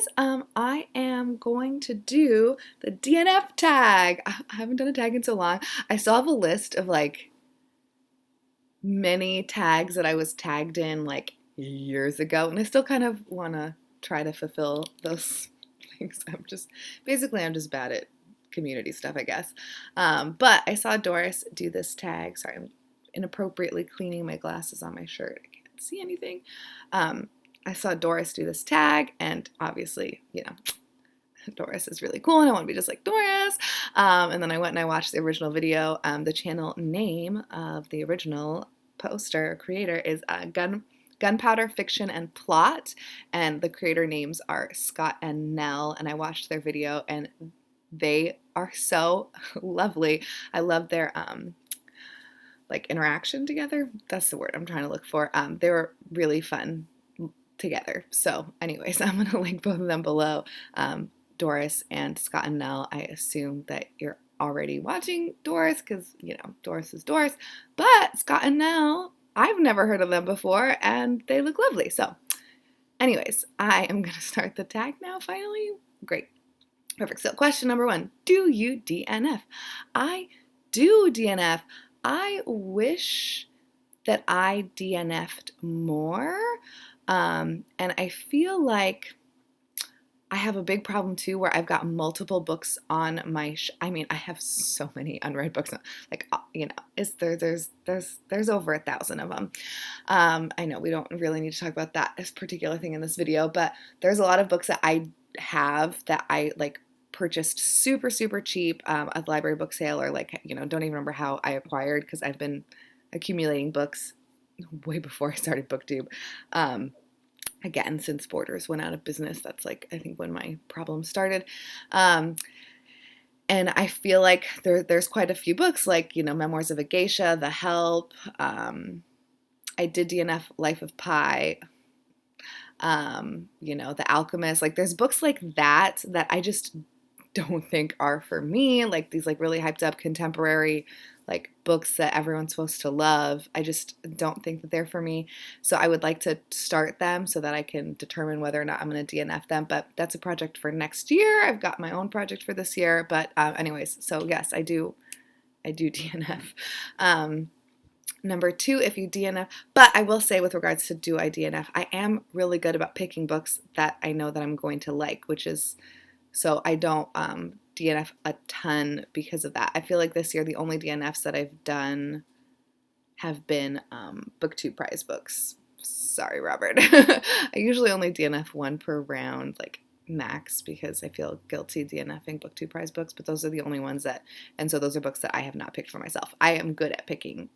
guys, I am going to do the DNF tag. I haven't done a tag in so long. I still have a list of like many tags that I was tagged in like years ago, and I still kind of want to try to fulfill those things. I'm just bad at community stuff, I guess. But I saw Doris do this tag. Sorry, I'm inappropriately cleaning my glasses on my shirt. I can't see anything. I saw Doris do this tag, and obviously, Doris is really cool, and I want to be just like Doris. And then I went and I watched the original video. The channel name of the original poster creator is Gunpowder Fiction and Plot, and the creator names are Scott and Nell. And I watched their video, and they are so lovely. I love their like interaction together. That's the word I'm trying to look for. They were really fun together. So anyways, I'm going to link both of them below. Doris and Scott and Nell. I assume that you're already watching Doris because, Doris is Doris. But Scott and Nell, I've never heard of them before, and they look lovely. So anyways, I am going to start the tag now, finally. Great. Perfect. So question number 1, do you DNF? I do DNF. I wish that I DNF'd more. And I feel like I have a big problem too where I've got multiple books on my I have so many unread books. Like, there's over 1,000 of them. I know we don't really need to talk about that as particular thing in this video, but there's a lot of books that I have that I like purchased super, super cheap at the library book sale, or like, don't even remember how I acquired, because I've been accumulating books way before I started BookTube. Again, since Borders went out of business, that's like, I think when my problem started. And I feel like there's quite a few books, like, Memoirs of a Geisha, The Help. I did DNF Life of Pi, The Alchemist. Like, there's books like that I just don't think are for me. Like these like really hyped up contemporary like books that everyone's supposed to love. I just don't think that they're for me. So I would like to start them so that I can determine whether or not I'm going to DNF them. But that's a project for next year. I've got my own project for this year. But anyways, so yes, I do DNF. Number 2, if you DNF, but I will say with regards to do I DNF, I am really good about picking books that I know that I'm going to like, which is, so I don't DNF a ton because of that. I feel like this year the only DNFs that I've done have been BookTube prize books. Sorry, Robert. I usually only DNF 1 per round, like max, because I feel guilty DNFing BookTube prize books, but those are the only ones and so those are books that I have not picked for myself. I am good at picking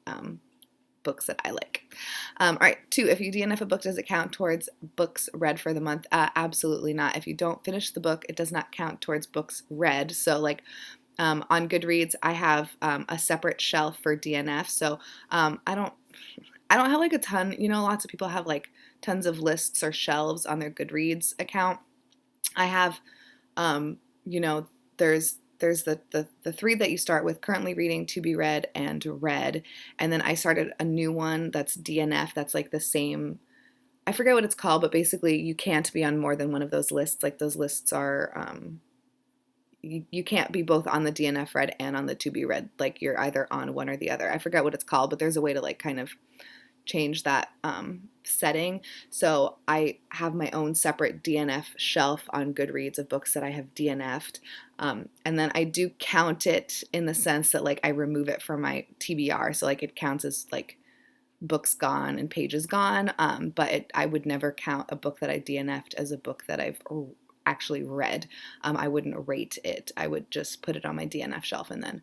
books that I like. All right, 2, if you DNF a book, does it count towards books read for the month? Absolutely not. If you don't finish the book, it does not count towards books read. So like on Goodreads, I have a separate shelf for DNF. So I don't have like a ton, lots of people have like tons of lists or shelves on their Goodreads account. I have, there's the 3 that you start with: currently reading, to be read, and read. And then I started a new one that's DNF. That's like the same, I forget what it's called, but basically you can't be on more than one of those lists. Like those lists are, you can't be both on the DNF read and on the to be read. Like you're either on one or the other. I forget what it's called, but there's a way to like kind of change that setting. So I have my own separate DNF shelf on Goodreads of books that I have DNF'd. And then I do count it in the sense that like I remove it from my TBR. So like it counts as like books gone and pages gone. But I would never count a book that I DNF'd as a book that I've actually read. I wouldn't rate it. I would just put it on my DNF shelf and then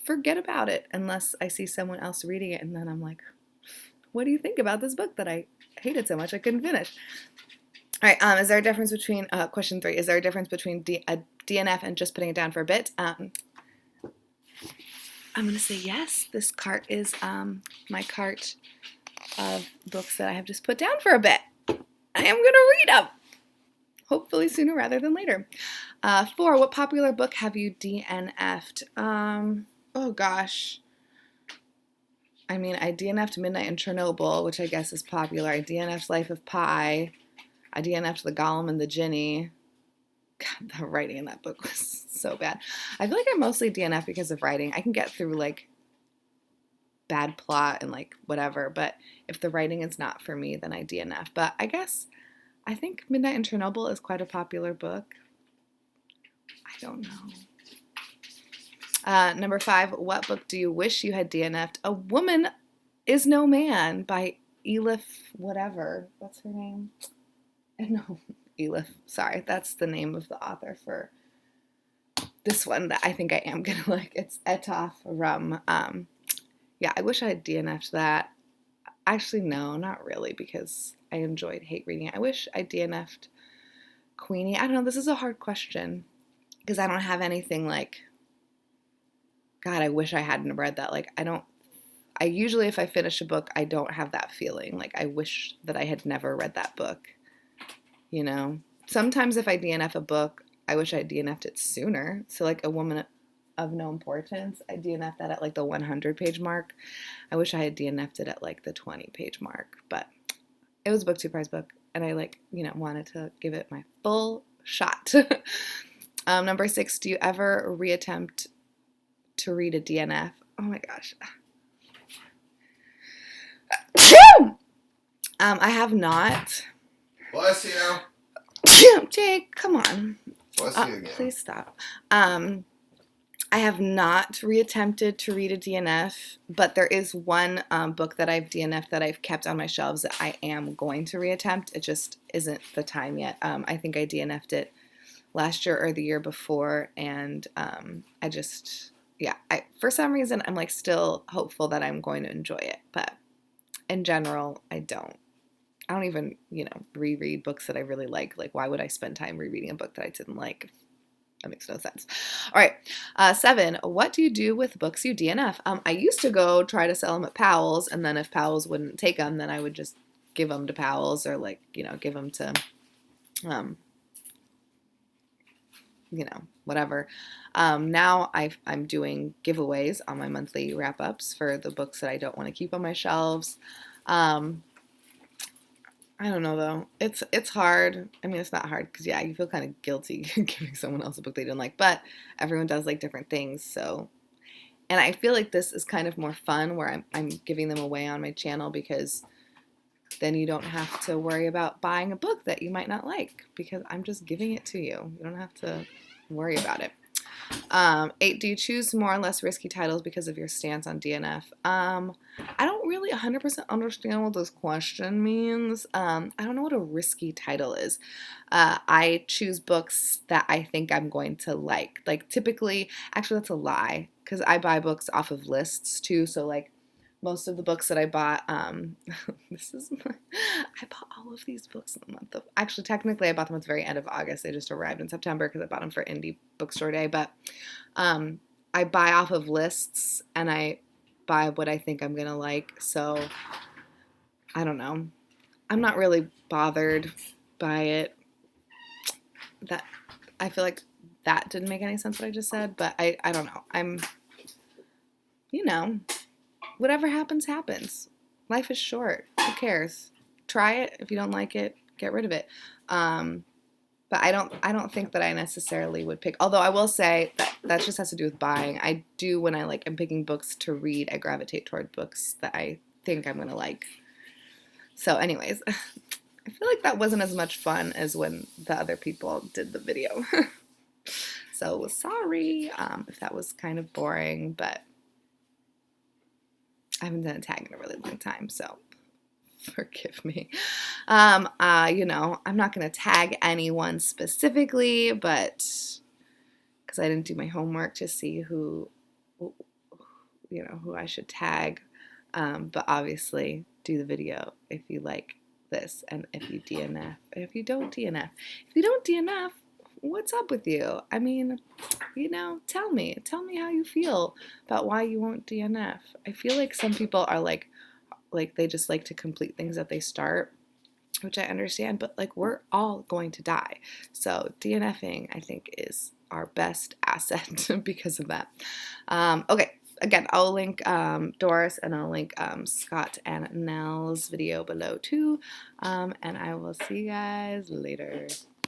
forget about it unless I see someone else reading it. And then I'm like, what do you think about this book that I hated so much I couldn't finish? All right, is there a difference between, question 3, is there a difference between a DNF and just putting it down for a bit? I'm going to say yes. This cart is my cart of books that I have just put down for a bit. I am going to read them, hopefully sooner rather than later. 4, what popular book have you DNF'd? Oh gosh. I mean, I DNF'd Midnight in Chernobyl, which I guess is popular. I DNF'd Life of Pi. I DNF'd The Golem and the Ginny. God, the writing in that book was so bad. I feel like I mostly DNF because of writing. I can get through like bad plot and like whatever, but if the writing is not for me, then I DNF. But I think Midnight in Chernobyl is quite a popular book. I don't know. Number 5, what book do you wish you had DNF'd? A Woman Is No Man by Elif whatever. What's her name? No, Elif. Sorry, that's the name of the author for this one that I think I am going to like. It's Etaf Rum. Yeah, I wish I had DNF'd that. Actually, no, not really, because I enjoyed hate reading it. I wish I DNF'd Queenie. I don't know. This is a hard question because I don't have anything like, God, I wish I hadn't read that. Like, I usually, if I finish a book, I don't have that feeling. Like, I wish that I had never read that book, you know? Sometimes if I DNF a book, I wish I DNF'd it sooner. So, like, A Woman of No Importance, I DNF'd that at, like, the 100-page mark. I wish I had DNF'd it at, like, the 20-page mark. But it was a Booktube Prize book, and I, like, you know, wanted to give it my full shot. Number 6, do you ever reattempt to read a DNF? Oh my gosh. I have not. Bless you. Jake, come on. Bless you again. Please stop. I have not reattempted to read a DNF, but there is one book that I've DNF'd that I've kept on my shelves that I am going to reattempt. It just isn't the time yet. I think I DNF'd it last year or the year before, and for some reason, I'm like still hopeful that I'm going to enjoy it, but in general, I don't even, reread books that I really like. Like, why would I spend time rereading a book that I didn't like? That makes no sense. All right. 7, what do you do with books you DNF? I used to go try to sell them at Powell's, and then if Powell's wouldn't take them, then I would just give them to Powell's or give them to, whatever. Now I'm doing giveaways on my monthly wrap-ups for the books that I don't want to keep on my shelves. I don't know, though. It's hard. I mean, it's not hard because, yeah, you feel kind of guilty giving someone else a book they didn't like, but everyone does like different things, so. And I feel like this is kind of more fun where I'm giving them away on my channel because then you don't have to worry about buying a book that you might not like because I'm just giving it to you. You don't have to worry about it. 8, do you choose more or less risky titles because of your stance on DNF? I don't really 100% understand what this question means. I don't know what a risky title is. I choose books that I think I'm going to like. Like, typically, actually, that's a lie, because I buy books off of lists, too, so, like, most of the books that I bought, I bought all of these books in the month of, actually, technically, I bought them at the very end of August. They just arrived in September because I bought them for Indie Bookstore Day, but I buy off of lists, and I buy what I think I'm going to like, so I don't know. I'm not really bothered by it. I feel like that didn't make any sense what I just said, but I don't know. I'm, whatever happens, happens. Life is short. Who cares? Try it. If you don't like it, get rid of it. But I don't think that I necessarily would pick, although I will say that just has to do with buying. I do, when I'm picking books to read, I gravitate toward books that I think I'm going to like. So anyways, I feel like that wasn't as much fun as when the other people did the video. So sorry if that was kind of boring, but I haven't done a tag in a really long time, so forgive me. I'm not going to tag anyone specifically, but because I didn't do my homework to see who I should tag. But obviously, do the video if you like this, and if you DNF, and if you don't DNF. If you don't DNF, what's up with you? I mean, tell me how you feel about why you won't DNF. I feel like some people are like they just like to complete things that they start, which I understand, but we're all going to die. So DNFing, I think, is our best asset because of that. Okay. Again, I'll link Doris, and I'll link Scott and Nell's video below too. And I will see you guys later.